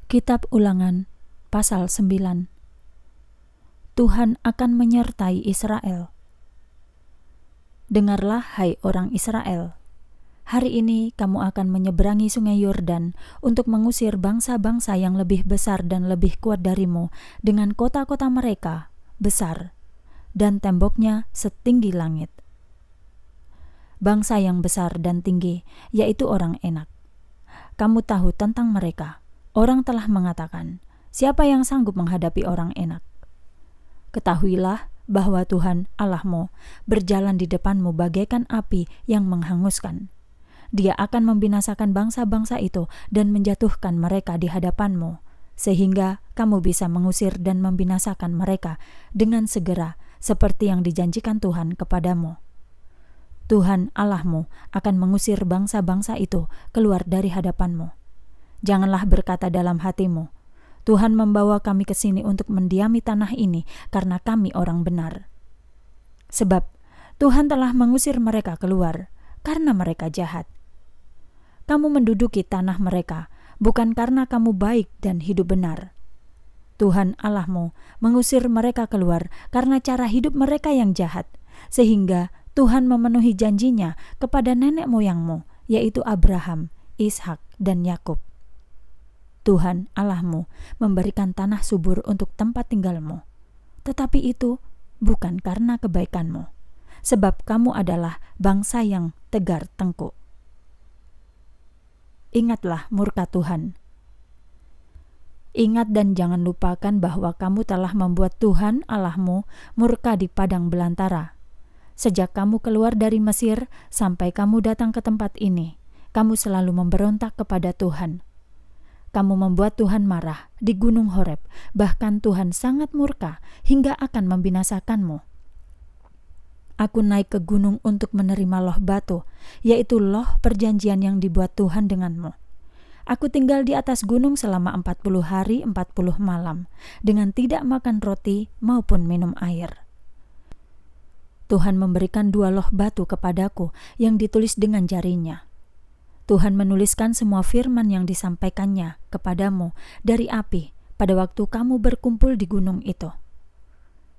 Kitab Ulangan pasal 9. Tuhan akan menyertai Israel. Dengarlah, hai orang Israel. Hari ini kamu akan menyeberangi sungai Yordan untuk mengusir bangsa-bangsa yang lebih besar dan lebih kuat darimu dengan kota-kota mereka besar dan temboknya setinggi langit. Bangsa yang besar dan tinggi, yaitu orang Enak. Kamu tahu tentang mereka. Orang telah mengatakan, siapa yang sanggup menghadapi orang Enak? Ketahuilah bahwa Tuhan Allahmu berjalan di depanmu bagaikan api yang menghanguskan. Dia akan membinasakan bangsa-bangsa itu dan menjatuhkan mereka di hadapanmu, sehingga kamu bisa mengusir dan membinasakan mereka dengan segera seperti yang dijanjikan Tuhan kepadamu. Tuhan Allahmu akan mengusir bangsa-bangsa itu keluar dari hadapanmu. Janganlah berkata dalam hatimu, Tuhan membawa kami ke sini untuk mendiami tanah ini karena kami orang benar. Sebab Tuhan telah mengusir mereka keluar karena mereka jahat. Kamu menduduki tanah mereka bukan karena kamu baik dan hidup benar. Tuhan Allahmu mengusir mereka keluar karena cara hidup mereka yang jahat, sehingga Tuhan memenuhi janjinya kepada nenek moyangmu, yaitu Abraham, Ishak, dan Yakub. Tuhan Allahmu memberikan tanah subur untuk tempat tinggalmu, tetapi itu bukan karena kebaikanmu, sebab kamu adalah bangsa yang tegar tengkuk. Ingatlah murka Tuhan. Ingat dan jangan lupakan bahwa kamu telah membuat Tuhan Allahmu murka di padang belantara. Sejak kamu keluar dari Mesir sampai kamu datang ke tempat ini, kamu selalu memberontak kepada Tuhan. Kamu membuat Tuhan marah di Gunung Horeb, bahkan Tuhan sangat murka hingga akan membinasakanmu. Aku naik ke gunung untuk menerima loh batu, yaitu loh perjanjian yang dibuat Tuhan denganmu. Aku tinggal di atas gunung selama 40 hari 40 malam, dengan tidak makan roti maupun minum air. Tuhan memberikan 2 loh batu kepadaku yang ditulis dengan jarinya. Tuhan menuliskan semua firman yang disampaikannya kepadamu dari api pada waktu kamu berkumpul di gunung itu.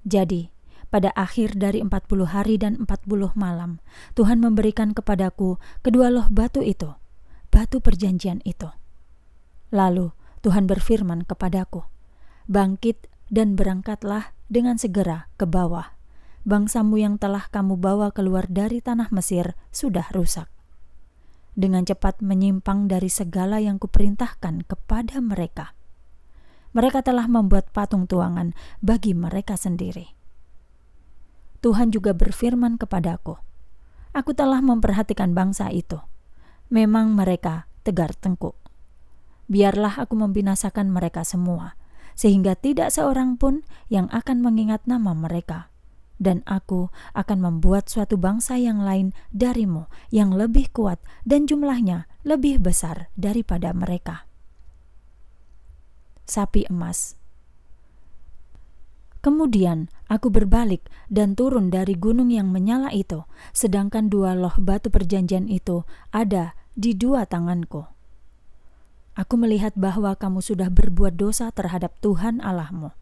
Jadi, pada akhir dari 40 hari dan 40 malam, Tuhan memberikan kepadaku kedua loh batu itu, batu perjanjian itu. Lalu Tuhan berfirman kepadaku, bangkit dan berangkatlah dengan segera ke bawah. Bangsamu yang telah kamu bawa keluar dari tanah Mesir sudah rusak. Dengan cepat menyimpang dari segala yang kuperintahkan kepada mereka. Mereka telah membuat patung tuangan bagi mereka sendiri. Tuhan juga berfirman kepadaku, aku telah memperhatikan bangsa itu. Memang mereka tegar tengkuk. Biarlah aku membinasakan mereka semua, sehingga tidak seorang pun yang akan mengingat nama mereka. Dan aku akan membuat suatu bangsa yang lain darimu yang lebih kuat dan jumlahnya lebih besar daripada mereka. Sapi emas. Kemudian aku berbalik dan turun dari gunung yang menyala itu, sedangkan 2 loh batu perjanjian itu ada di 2 tanganku. Aku melihat bahwa kamu sudah berbuat dosa terhadap Tuhan Allahmu.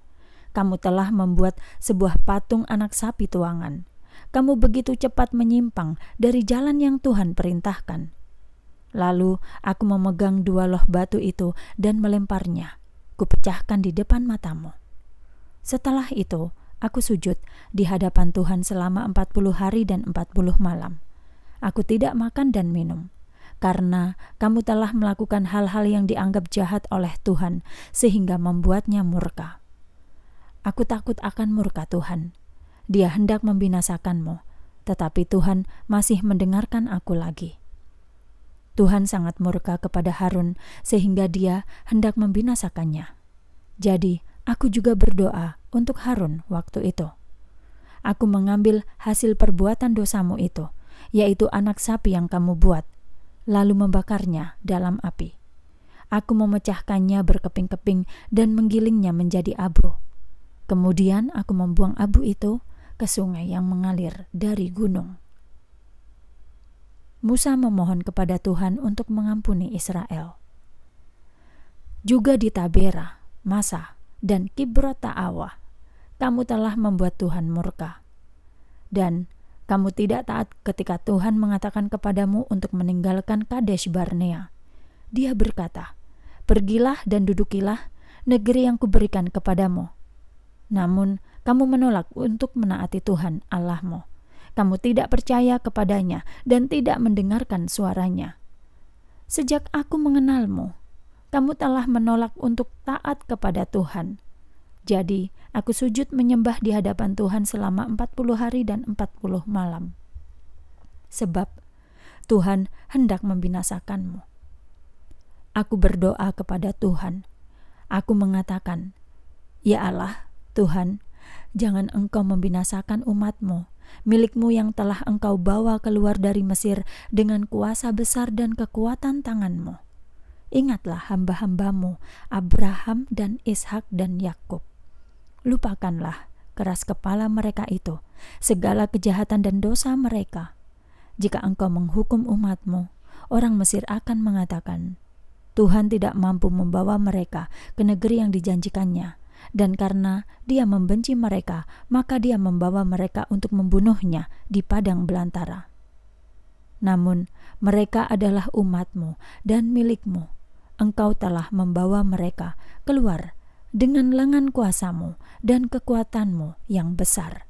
Kamu telah membuat sebuah patung anak sapi tuangan. Kamu begitu cepat menyimpang dari jalan yang Tuhan perintahkan. Lalu aku memegang 2 loh batu itu dan melemparnya. Kupecahkan di depan matamu. Setelah itu, aku sujud di hadapan Tuhan selama 40 hari dan 40 malam. Aku tidak makan dan minum, karena kamu telah melakukan hal-hal yang dianggap jahat oleh Tuhan, sehingga membuatnya murka. Aku takut akan murka Tuhan. Dia hendak membinasakanmu, tetapi Tuhan masih mendengarkan aku lagi. Tuhan sangat murka kepada Harun sehingga dia hendak membinasakannya. Jadi aku juga berdoa untuk Harun waktu itu. Aku mengambil hasil perbuatan dosamu itu, yaitu anak sapi yang kamu buat, lalu membakarnya dalam api. Aku memecahkannya berkeping-keping dan menggilingnya menjadi abu. Kemudian aku membuang abu itu ke sungai yang mengalir dari gunung. Musa memohon kepada Tuhan untuk mengampuni Israel. Juga di Tabera, Masa, dan Kibrot Ta'awa, kamu telah membuat Tuhan murka. Dan kamu tidak taat ketika Tuhan mengatakan kepadamu untuk meninggalkan Kadesh Barnea. Dia berkata, "Pergilah dan dudukilah negeri yang kuberikan kepadamu." Namun kamu menolak untuk menaati Tuhan Allahmu. Kamu tidak percaya kepadanya dan tidak mendengarkan suaranya. Sejak aku mengenalmu, kamu telah menolak untuk taat kepada Tuhan. Jadi aku sujud menyembah di hadapan Tuhan selama 40 hari dan 40 malam. Sebab Tuhan hendak membinasakanmu. Aku berdoa kepada Tuhan. Aku mengatakan, "Ya Allah, Tuhan, jangan Engkau membinasakan umat-Mu, milik-Mu yang telah Engkau bawa keluar dari Mesir dengan kuasa besar dan kekuatan tangan-Mu. Ingatlah hamba-hamba-Mu, Abraham dan Ishak dan Yakub. Lupakanlah keras kepala mereka itu, segala kejahatan dan dosa mereka. Jika Engkau menghukum umat-Mu, orang Mesir akan mengatakan, Tuhan tidak mampu membawa mereka ke negeri yang dijanjikannya. Dan karena Dia membenci mereka, maka Dia membawa mereka untuk membunuhnya di padang belantara. Namun mereka adalah umat-Mu dan milik-Mu. Engkau telah membawa mereka keluar dengan lengan kuasa-Mu dan kekuatan-Mu yang besar.